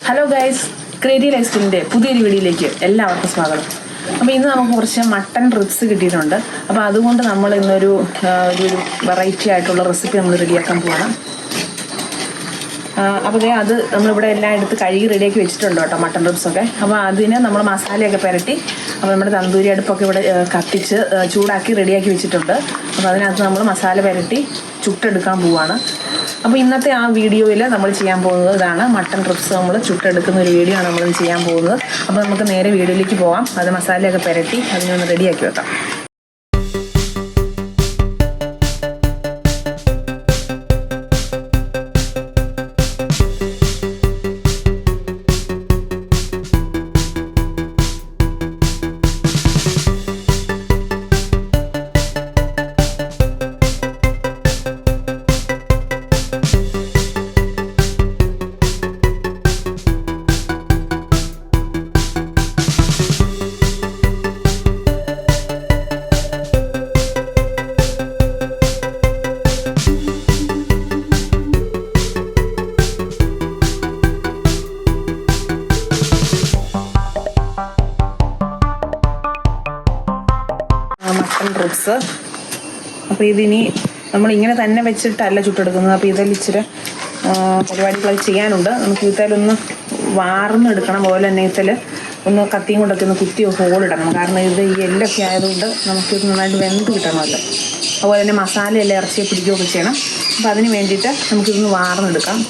Hello guys, creative ലൈഫ്സ്റ്റൈലിൻ്റെ പുതിയൊരു വീഡിയോയിലേക്ക് എല്ലാവർക്കും സ്വാഗതം. അപ്പോൾ ഇന്ന് നമുക്ക് കുറച്ച് മട്ടൺ റിബ്സ് കിട്ടിയിട്ടുണ്ട്. അപ്പോൾ അതുകൊണ്ട് നമ്മൾ ഇന്നൊരു വെറൈറ്റി ആയിട്ടുള്ള റെസിപ്പി നമ്മൾ റെഡിയാക്കാൻ പോകണം. അപ്പോൾ അത് നമ്മളിവിടെ എല്ലാം എടുത്ത് കഴുകി റെഡിയാക്കി വെച്ചിട്ടുണ്ട് കേട്ടോ, മട്ടൺ റിബ്സൊക്കെ. അപ്പോൾ അതിന് നമ്മൾ മസാലയൊക്കെ പുരട്ടി അപ്പോൾ നമ്മുടെ തന്തൂരി അടുപ്പൊക്കെ ഇവിടെ കത്തിച്ച് ചൂടാക്കി റെഡിയാക്കി വെച്ചിട്ടുണ്ട്. അപ്പോൾ അതിനകത്ത് നമ്മൾ മസാല പുരട്ടി ചുട്ടെടുക്കാൻ പോവുകയാണ്. അപ്പോൾ ഇന്നത്തെ ആ വീഡിയോയിൽ നമ്മൾ ചെയ്യാൻ പോകുന്നത് ഇതാണ്, മട്ടൺ റിബ്സ് നമ്മൾ ചുട്ടെടുക്കുന്ന ഒരു വീഡിയോ ആണ് നമ്മൾ ചെയ്യാൻ പോകുന്നത്. അപ്പോൾ നമുക്ക് നേരെ വീഡിയോയിലേക്ക് പോകാം. അത് മസാലയൊക്കെ പുരട്ടി അതിനൊന്ന് റെഡിയാക്കി വെക്കാം. മട്ടൺ റിബ്സ് അപ്പോൾ ഇതിനി നമ്മളിങ്ങനെ തന്നെ വെച്ചിട്ടല്ല ചുട്ടെടുക്കുന്നത്. അപ്പോൾ ഇതിൽ ഇച്ചിരി പരിപാടികളൊക്കെ ചെയ്യാനുണ്ട്. നമുക്ക് ഇതിലൊന്ന് വാർന്നെടുക്കണം. അതുപോലെ തന്നെ ഇതിൽ ഒന്ന് കത്തിയും കൊണ്ടൊക്കെ ഒന്ന് കുത്തി ഹോളിടണം. കാരണം ഇത് ഈ എല്ലൊക്കെ ആയതുകൊണ്ട് നമുക്കിത് നന്നായിട്ട് വെന്ത് കിട്ടണമല്ലോ. അതുപോലെ തന്നെ മസാലയെല്ലാം ഇറച്ചിയെ പിടിക്കുകയൊക്കെ ചെയ്യണം. അപ്പോൾ അതിന് വേണ്ടിയിട്ട് നമുക്കിതൊന്ന് വാർന്നെടുക്കാം.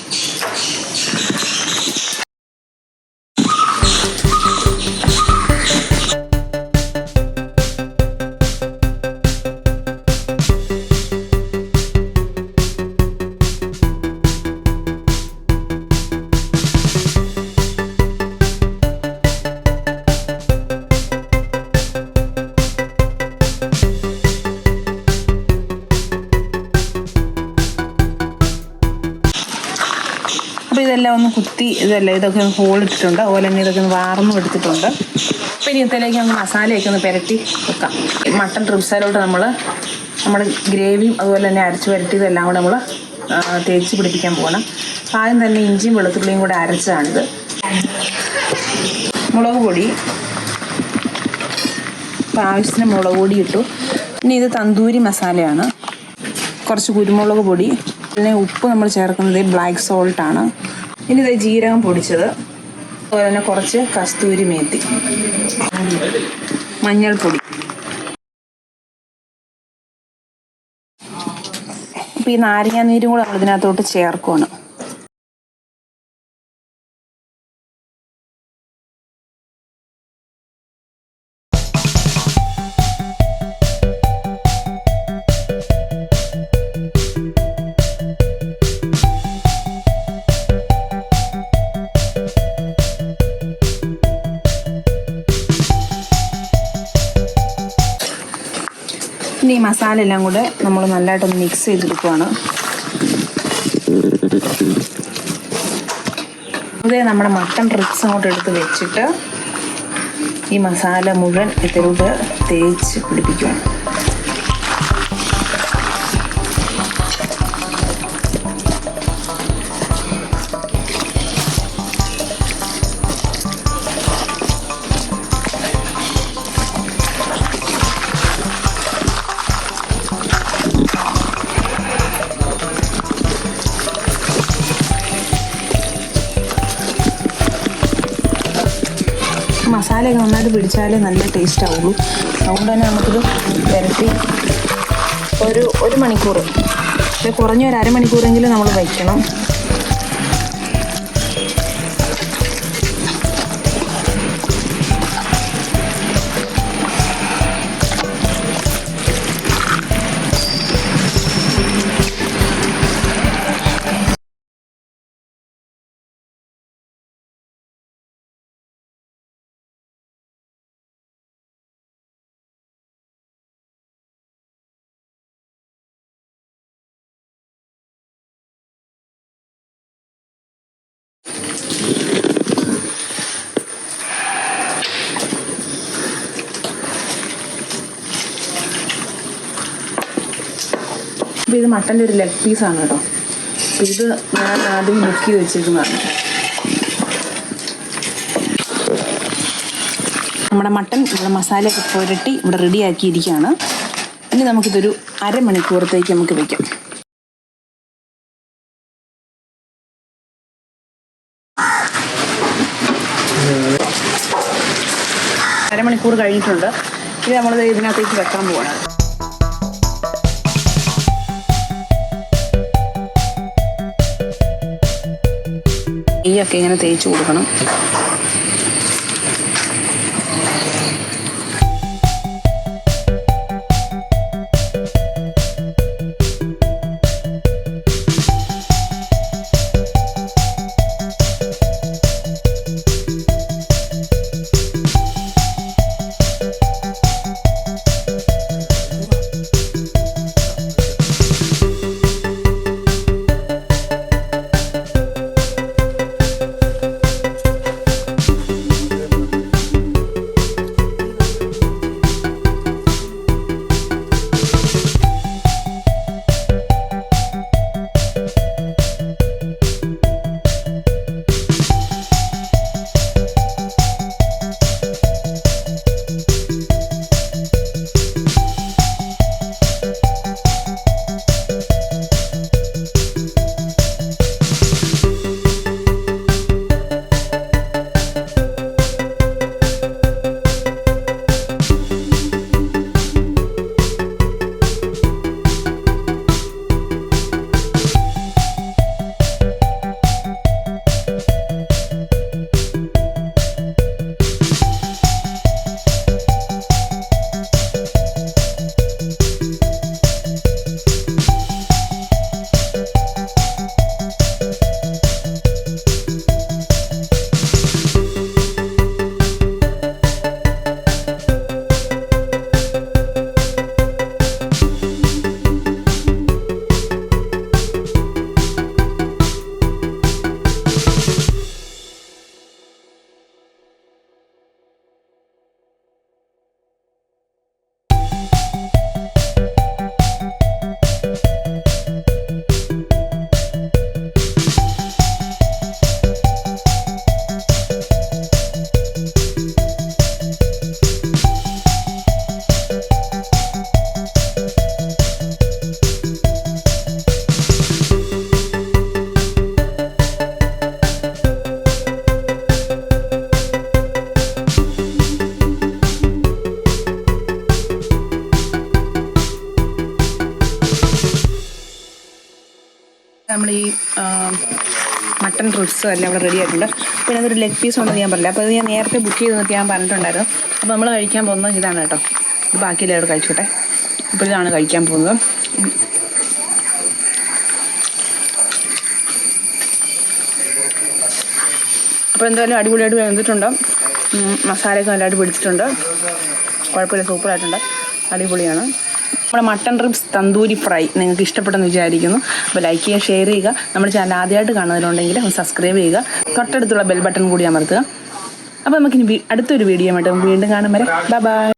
അപ്പോൾ ഇതെല്ലാം ഒന്ന് കുത്തി ഇതൊക്കെ ഒന്ന് ഹോളിട്ടിട്ടുണ്ട്. അതുപോലെ തന്നെ ഇതൊക്കെ ഒന്ന് വാർന്നും എടുത്തിട്ടുണ്ട്. അപ്പോൾ ഇനി ഇതിലേക്ക് നമുക്ക് മസാലയൊക്കെ ഒന്ന് പുരട്ടി വെക്കാം. മട്ടൺ റിബ്സിലോട്ട് നമ്മുടെ ഗ്രേവിയും അതുപോലെ തന്നെ അരച്ച് പുരട്ടിയതെല്ലാം കൂടെ നമ്മൾ തേച്ച് പിടിപ്പിക്കാൻ പോകണം. ആദ്യം തന്നെ ഇഞ്ചിയും വെളുത്തുള്ളിയും കൂടെ അരച്ചതാണിത്. മുളക് പൊടി, അപ്പോൾ ആവശ്യത്തിന് മുളക് പൊടി ഇട്ടു. ഇനി ഇത് തന്തൂരി മസാലയാണ്. കുറച്ച് കുരുമുളക് പൊടി, പിന്നെ ഉപ്പ് നമ്മൾ ചേർക്കുന്നത് ബ്ലാക്ക് സോൾട്ടാണ്. ഇനി ഇത് ജീരകം പൊടിച്ചത്, അതുപോലെ തന്നെ കുറച്ച് കസ്തൂരി മേത്തി, മഞ്ഞൾപ്പൊടി. അപ്പോൾ ഈ നാരങ്ങാനീരും കൂടെ നമ്മൾ ഇതിനകത്തോട്ട് ചേർക്കുകയാണ്. ഇനി ഈ മസാല എല്ലാം കൂടെ നമ്മൾ നല്ലതായിട്ടൊന്ന് മിക്സ് ചെയ്തെടുക്കുകയാണ്. അതേ നമ്മുടെ മട്ടൺ റിബ്സ് അങ്ങോട്ട് എടുത്ത് വെച്ചിട്ട് ഈ മസാല മുഴുവൻ ഇതിലൂടെ തേച്ച് പിടിപ്പിക്കുകയാണ്. മസാലയൊക്കെ നന്നായിട്ട് പിടിച്ചാലേ നല്ല ടേസ്റ്റ് ആവുള്ളൂ. അതുകൊണ്ട് തന്നെ നമുക്കിത് പുരട്ടി ഒരു മണിക്കൂർ, കുറഞ്ഞ ഒരു അരമണിക്കൂറെങ്കിലും നമ്മൾ വയ്ക്കണം. അപ്പോൾ ഇത് മട്ടൻ്റെ ഒരു ലെഗ് പീസാണ് കേട്ടോ. അപ്പോൾ ഇത് ഞാൻ ആദ്യം ബുക്ക് ചെയ്ത് വെച്ചേക്കുന്നതാണ്. നമ്മുടെ മട്ടൻ ഇവിടെ മസാലയൊക്കെ പുരട്ടി ഇവിടെ റെഡിയാക്കിയിരിക്കുകയാണ്. ഇനി നമുക്കിതൊരു അരമണിക്കൂറത്തേക്ക് നമുക്ക് വയ്ക്കാം. അരമണിക്കൂർ കഴിഞ്ഞിട്ടുണ്ട്. ഇത് നമ്മളിത് ഇതിനകത്തേക്ക് വെക്കാൻ പോവാണ്. നെയ്യൊക്കെ ഇങ്ങനെ തേച്ച് കൊടുക്കണം. നമ്മൾ ഈ മട്ടൺ റോസ്റ്റ് എല്ലാം ഇവിടെ റെഡി ആയിട്ടുണ്ട്. പിന്നെ അതൊരു ലെഗ് പീസ് ഉണ്ടെന്ന് ഞാൻ പറഞ്ഞില്ല. അപ്പോൾ അത് ഞാൻ നേരത്തെ ബുക്ക് ചെയ്ത് നിർത്തി ഞാൻ പറഞ്ഞിട്ടുണ്ടായിരുന്നു. അപ്പോൾ നമ്മൾ കഴിക്കാൻ പോകുന്നത് ഇതാണ് കേട്ടോ. ഇത് ബാക്കിയെല്ലാം ഇവിടെ കഴിച്ചോട്ടെ. അപ്പോൾ ഇതാണ് കഴിക്കാൻ പോകുന്നത്. അപ്പോൾ എന്തായാലും അടിപൊളിയായിട്ട് വെന്തിട്ടുണ്ട്. മസാലയൊക്കെ നല്ലതായിട്ട് പിടിച്ചിട്ടുണ്ട്. കുഴപ്പമില്ല, സൂപ്പറായിട്ടുണ്ട്, അടിപൊളിയാണ്. നമ്മുടെ മട്ടൺ റിബ്സ് തന്തൂരി ഫ്രൈ നിങ്ങൾക്ക് ഇഷ്ടപ്പെട്ടെന്ന് വിചാരിക്കുന്നു. അപ്പോൾ ലൈക്ക് ചെയ്യുക, ഷെയർ ചെയ്യുക. നമ്മുടെ ചാനൽ ആദ്യമായിട്ട് കാണുന്നതിലുണ്ടെങ്കിൽ ഒന്ന് സബ്സ്ക്രൈബ് ചെയ്യുക. തൊട്ടടുത്തുള്ള ബെൽ ബട്ടൺ കൂടി അമർത്തുക. അപ്പോൾ നമുക്കിനി അടുത്തൊരു വീഡിയോ ആയിട്ട് വീണ്ടും കാണും വരെ ബൈ.